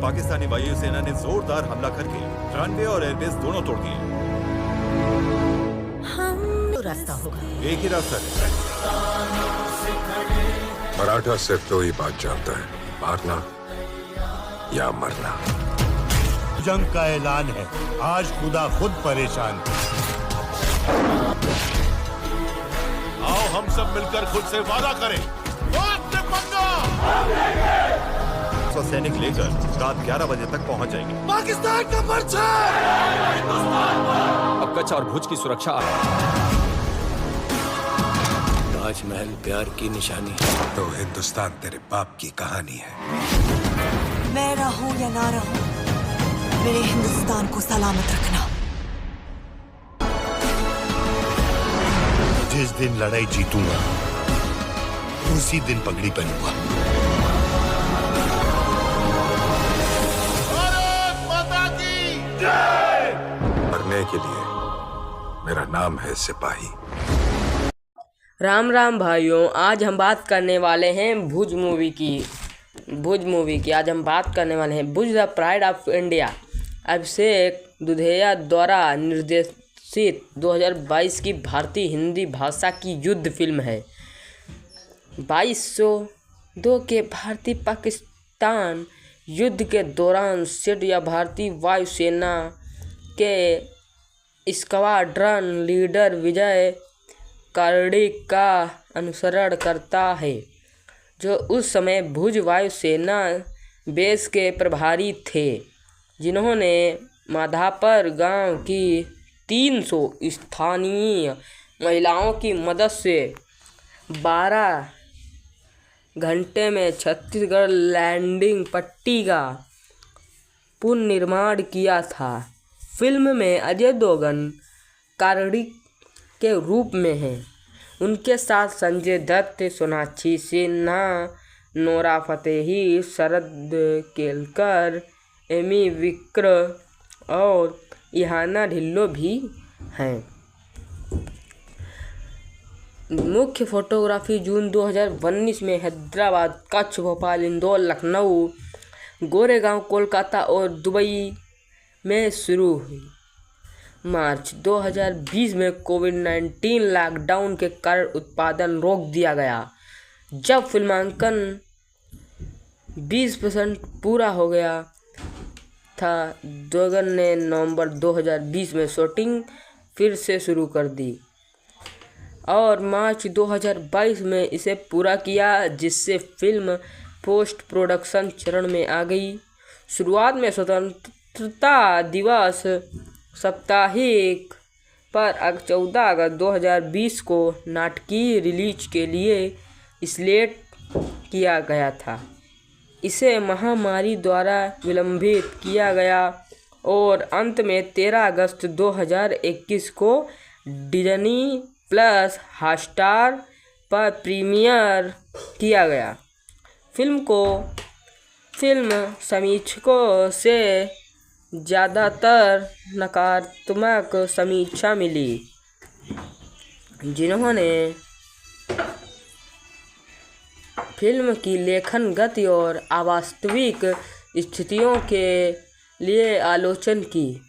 पाकिस्तानी वायुसेना ने जोरदार हमला करके रनवे और एयरबेस दोनों तोड़ दिए। रास्ता होगा, एक ही रास्ता है। मराठा सिर्फ दो ही बात जानता है, मारना या मरना। जंग का ऐलान है, आज खुदा खुद परेशान है। आओ हम सब मिलकर खुद से वादा करें, सैनिक लेकर रात 11 बजे तक पहुंच जाएंगे। पाकिस्तान का पर्चा। अब कच्छ और भुज की सुरक्षा। ताजमहल प्यार की निशानी है तो हिंदुस्तान तेरे बाप की कहानी है। मैं रहूं या ना रहूं, मेरे हिंदुस्तान को सलामत रखना। जिस दिन लड़ाई जीतूंगा उसी दिन पगड़ी पहनूंगा। भारत माता की जय। मरने के लिए मेरा नाम है सिपाही। राम राम भाइयों, आज हम बात करने वाले हैं भुज मूवी की। आज हम बात करने वाले हैं भुज द प्राइड ऑफ इंडिया। अभिषेक दुधैया द्वारा निर्देशित 2022 की भारतीय हिंदी भाषा की युद्ध फिल्म है। 2202 के भारतीय पाकिस्तान युद्ध के दौरान सेठ या भारतीय वायुसेना के स्क्वाड्रन लीडर विजय कार्डिक का अनुसरण करता है, जो उस समय भुज वायुसेना बेस के प्रभारी थे, जिन्होंने माधापर गांव की 300 स्थानीय महिलाओं की मदद से 12 घंटे में छत्तीसगढ़ लैंडिंग पट्टी का पुनर्निर्माण किया था। फिल्म में अजय देवगन कार्डिक के रूप में हैं। उनके साथ संजय दत्त, सोनाक्षी सिन्हा, नोरा फतेही, शरद केलकर, एमी विक्र और इहाना ढिल्लो भी हैं। मुख्य फोटोग्राफी जून 2019 में हैदराबाद, कच्छ, भोपाल, इंदौर, लखनऊ, गोरेगांव, कोलकाता और दुबई में शुरू हुई। मार्च 2020 में कोविड-19 लॉकडाउन के कारण उत्पादन रोक दिया गया। जब फिल्मांकन 20% पूरा हो गया था, देवगन ने नवंबर 2020 में शूटिंग फिर से शुरू कर दी और मार्च 2022 में इसे पूरा किया, जिससे फिल्म पोस्ट प्रोडक्शन चरण में आ गई। शुरुआत में स्वतंत्रता दिवस साप्ताहिक पर 14 अगस्त 2020 को नाटकीय रिलीज के लिए स्लेट किया गया था। इसे महामारी द्वारा विलंबित किया गया और अंत में 13 अगस्त 2021 को डिज्नी प्लस हॉटस्टार पर प्रीमियर किया गया। फिल्म समीक्षकों से ज़्यादातर नकारात्मक समीक्षा मिली, जिन्होंने फिल्म की लेखन गति और अवास्तविक स्थितियों के लिए आलोचना की।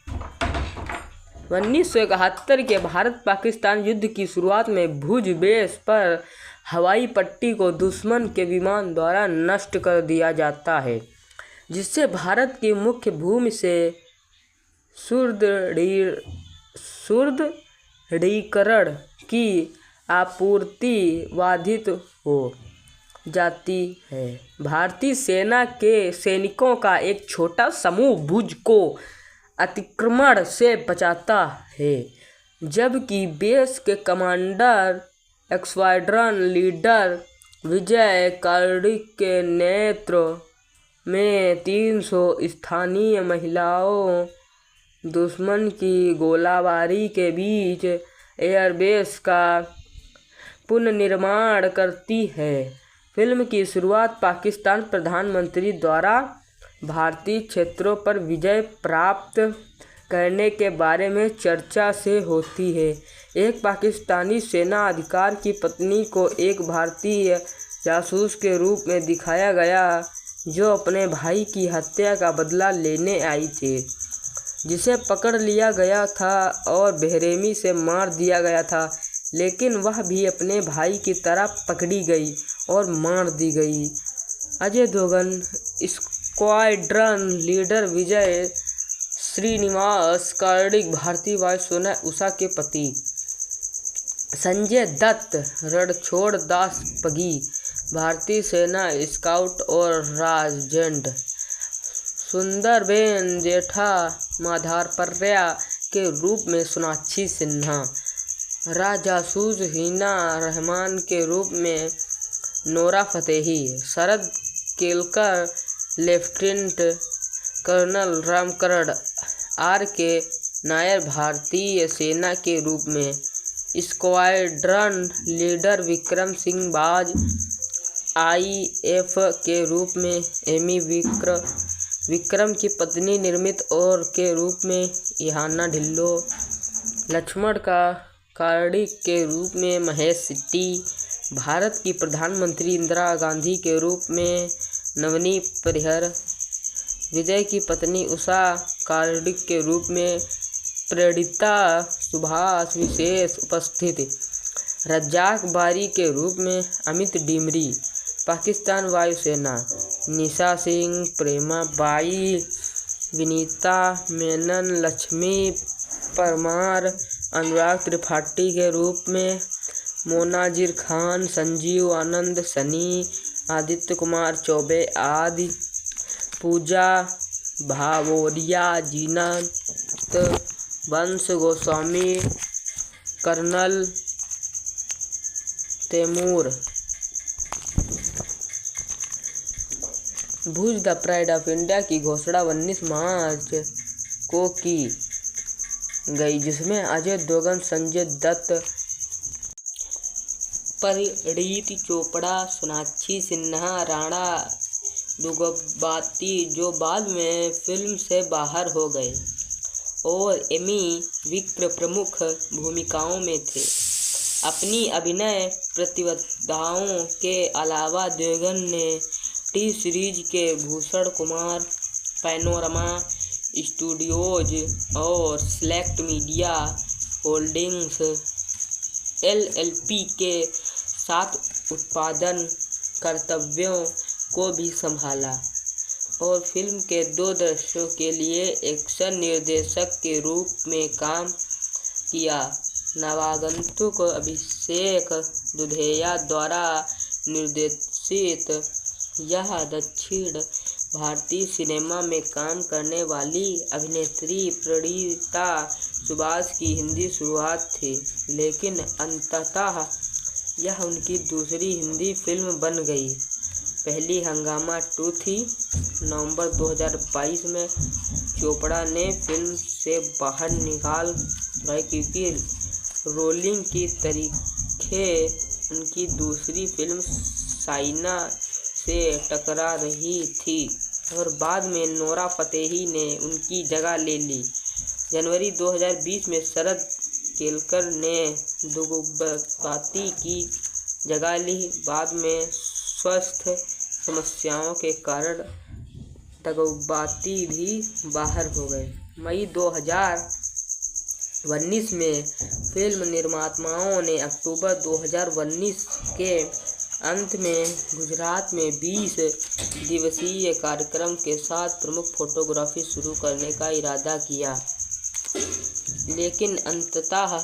1971 के भारत पाकिस्तान युद्ध की शुरुआत में भुज बेस पर हवाई पट्टी को दुश्मन के विमान द्वारा नष्ट कर दिया जाता है, जिससे भारत की मुख्य भूमि से सुदृढ़ीकरण की आपूर्ति बाधित हो जाती है। भारतीय सेना के सैनिकों का एक छोटा समूह भुज को अतिक्रमण से बचाता है, जबकि बेस के कमांडर स्क्वाड्रन लीडर विजय कार्डिक के नेतृत्व में 300 स्थानीय महिलाओं दुश्मन की गोलाबारी के बीच एयरबेस का पुनर्निर्माण करती है। फिल्म की शुरुआत पाकिस्तान प्रधानमंत्री द्वारा भारतीय क्षेत्रों पर विजय प्राप्त करने के बारे में चर्चा से होती है। एक पाकिस्तानी सेना अधिकारी की पत्नी को एक भारतीय जासूस के रूप में दिखाया गया। जो अपने भाई की हत्या का बदला लेने आई थी, जिसे पकड़ लिया गया था और बेरहमी से मार दिया गया था, लेकिन वह भी अपने भाई की तरह पकड़ी गई और मार दी गई। अजय देवगन स्क्वाड्रन लीडर विजय श्रीनिवास कार्तिक भारतीय वायुसेना उषा के पति, संजय दत्त रणछोड़ दास पगी भारतीय सेना स्काउट और राजजेंड, सुंदरबेन जेठा माधारपर्या के रूप में सोनाक्षी सिन्हा, राजासूस हिना रहमान के रूप में Nora Fatehi, Sharad Kelkar lieutenant colonel Ramkaran, R K Nair भारतीय सेना के रूप में, स्क्वाड्रन लीडर विक्रम सिंह बाज IF के रूप में, एमी विक्रम की पत्नी निर्मित और के रूप में इहाना ढिल्लो, लक्ष्मण का कार्तिक के रूप में महेश सिट्टी, भारत की प्रधानमंत्री इंदिरा गांधी के रूप में नवनी परिहर, विजय की पत्नी उषा कार्तिक के रूप में प्रणीता सुभाष विशेष उपस्थिति, रज्जाक बारी के रूप में अमित डिमरी, पाकिस्तान वायुसेना निशा सिंह, प्रेमा बाई, विनीता मेनन, लक्ष्मी परमार, अनुराग त्रिपाठी के रूप में मोनाजिर खान, संजीव आनंद, सनी, आदित्य कुमार चौबे आदि, पूजा Bhavoria, Zeenat Vansh Goswami, colonel Taimur. Bhuj the pride of India की घोषणा 19 मार्च को की गई, जिसमें अजय देवगन, संजय दत्त, परिणीति चोपड़ा, सोनाक्षी सिन्हा, राणा दुग्गबाती, जो बाद में फिल्म से बाहर हो गए, और एमी विक्र प्रमुख भूमिकाओं में थे। अपनी अभिनय प्रतिबद्धताओं के अलावा देवगन ने टी सीरीज के भूषण कुमार, पैनोरमा स्टूडियोज और सेलेक्ट मीडिया होल्डिंग्स LLP के साथ उत्पादन कर्तव्यों को भी संभाला और फिल्म के 2 दशकों के लिए एक्शन निर्देशक के रूप में काम किया। नवागंतुक अभिषेक दुधैया द्वारा निर्देशित यह दक्षिण भारतीय सिनेमा में काम करने वाली अभिनेत्री प्रणीता सुभाष की हिंदी शुरुआत थी, लेकिन अंततः यह उनकी दूसरी हिंदी फिल्म बन गई। पहली हंगामा 2 थी। नवंबर 2022 में चोपड़ा ने फिल्म से बाहर निकाल गए क्योंकि रोलिंग की तारीखें उनकी दूसरी फिल्म साइना से टकरा रही थी और बाद में नोरा फतेही ने उनकी जगह ले ली। जनवरी 2020 में शरद केलकर ने दुग्गबाती की जगह ली। बाद में स्वास्थ्य समस्याओं के कारण दुग्गबाती भी बाहर हो गए। मई 2019 में फिल्म निर्माताओं ने अक्टूबर 2019 के अंत में गुजरात में 20 दिवसीय कार्यक्रम के साथ प्रमुख फोटोग्राफी शुरू करने का इरादा किया, लेकिन अंततः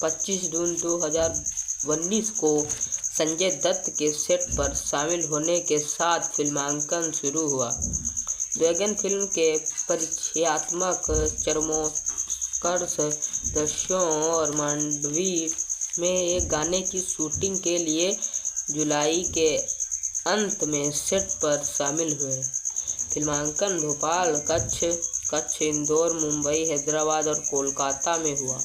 25 जून 2019 को संजय दत्त के सेट पर शामिल होने के साथ फिल्मांकन शुरू हुआ। देवगन फिल्म के परिचयात्मक चरमोत्कर्ष दृश्यों और मांडवी में एक गाने की शूटिंग के लिए जुलाई के अंत में सेट पर शामिल हुए। फिल्मांकन भोपाल, कच्छ, इंदौर, मुंबई, हैदराबाद और कोलकाता में हुआ।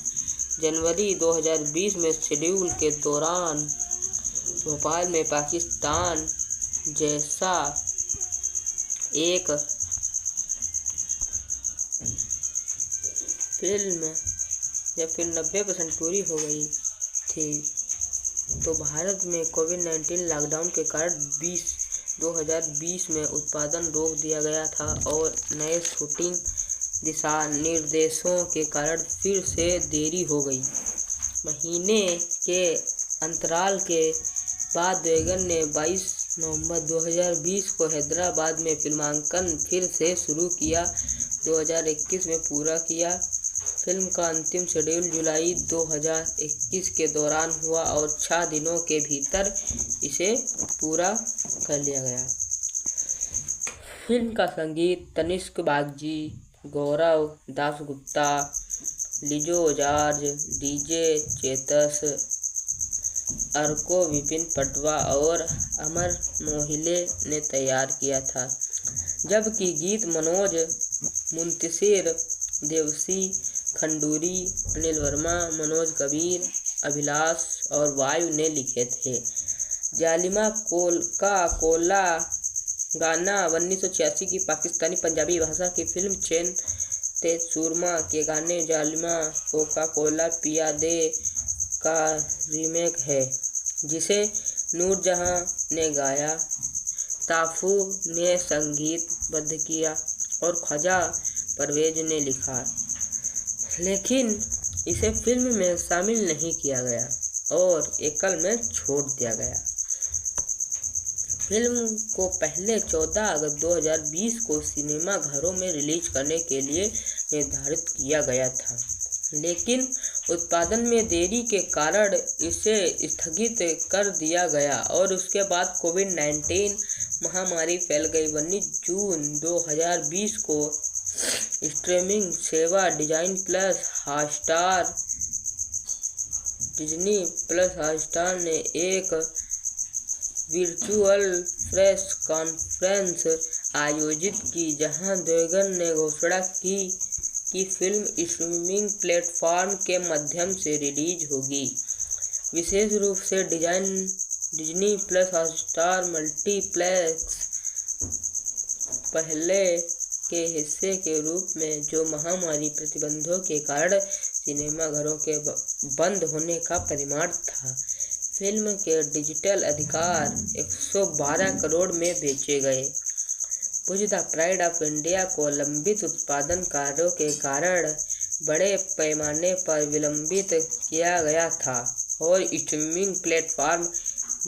जनवरी 2020 में शेड्यूल के दौरान भोपाल में पाकिस्तान जैसा एक फिल्म जब फिल्म 90% पूरी हो गई थी तो भारत में कोविड-19 लॉकडाउन के कारण 20 2020 में उत्पादन रोक दिया गया था और नए शूटिंग दिशा निर्देशों के कारण फिर से देरी हो गई। महीने के अंतराल के बाद द्वेगन ने 22 नवंबर 2020 को हैदराबाद में फिल्मांकन फिर से शुरू किया। 2021 में पूरा किया। फिल्म का अंतिम शेड्यूल जुलाई 2021 के दौरान हुआ और 6 दिनों के भीतर इसे पूरा कर लिया गया। फिल्म का संगीत तनिष्क बागची, गौरव दासगुप्ता, लिजो जॉर्ज, डीजे चेतस, अर्को विपिन पटवा और अमर मोहिले ने तैयार किया था, जबकि गीत मनोज मुंतशिर, देवसी खंडूरी, अनिल वर्मा, मनोज कबीर, अभिलाष और वायु ने लिखे थे। जालिमा कोला गाना 1986 की पाकिस्तानी पंजाबी भाषा की फिल्म चैन ते सूरमा के गाने जालिमा कोका कोला पिया दे का रीमेक है, जिसे नूरजहां ने गाया, ताफू ने संगीतबद्ध किया और ख्वाजा परवेज ने लिखा, लेकिन इसे फिल्म में शामिल नहीं किया गया और एकल में छोड़ दिया गया। फिल्म को पहले 14 अगस्त 2020 को सिनेमा घरों में रिलीज करने के लिए निर्धारित किया गया था, लेकिन उत्पादन में देरी के कारण इसे स्थगित कर दिया गया और उसके बाद कोविड-19 महामारी फैल गई। 19 जून 2020 को स्ट्रीमिंग सेवा डिज्नी प्लस हॉटस्टार ने एक वर्चुअल प्रेस कॉन्फ्रेंस आयोजित की, जहां द्वेगन ने घोषणा की कि फिल्म स्ट्रीमिंग प्लेटफॉर्म के माध्यम से रिलीज होगी। विशेष रूप से डिज्नी प्लस हॉटस्टार मल्टीप्लेक्स पहले के हिस्से के रूप में, जो महामारी प्रतिबंधों के कारण सिनेमाघरों के बंद होने का परिणाम था। फिल्म के डिजिटल अधिकार 112 करोड़ में बेचे गए। पूज द प्राइड ऑफ इंडिया को लंबित उत्पादन कार्यों के कारण बड़े पैमाने पर विलंबित किया गया था और streaming platform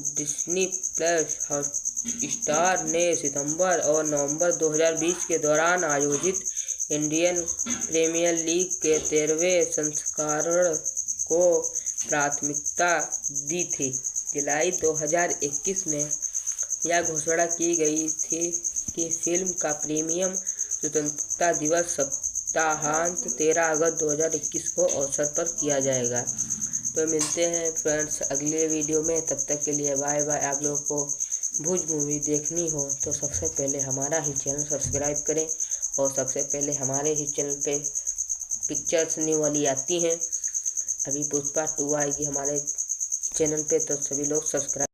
Disney plus Hotstar ने सितंबर और नवंबर 2020 के दौरान आयोजित इंडियन प्रीमियर लीग के 13वें संस्करण को प्राथमिकता दी थी। जुलाई 2021 में यह घोषणा की गई थी कि फिल्म का प्रीमियम स्वतंत्रता दिवस सप्ताहांत 13 अगस्त 2021 को अवसर पर किया जाएगा। तो मिलते हैं फ्रेंड्स अगले वीडियो में, तब तक के लिए बाय बाय। आप लोगों को भुज मूवी देखनी हो तो सबसे पहले हमारा ही चैनल सब्सक्राइब करें और सबसे पहले हमारे ही चैनल पे पिक्चर्स न्यू वाली आती हैं। अभी पुष्पा 2 आएगी हमारे चैनल पे, तो सभी लोग सब्सक्राइब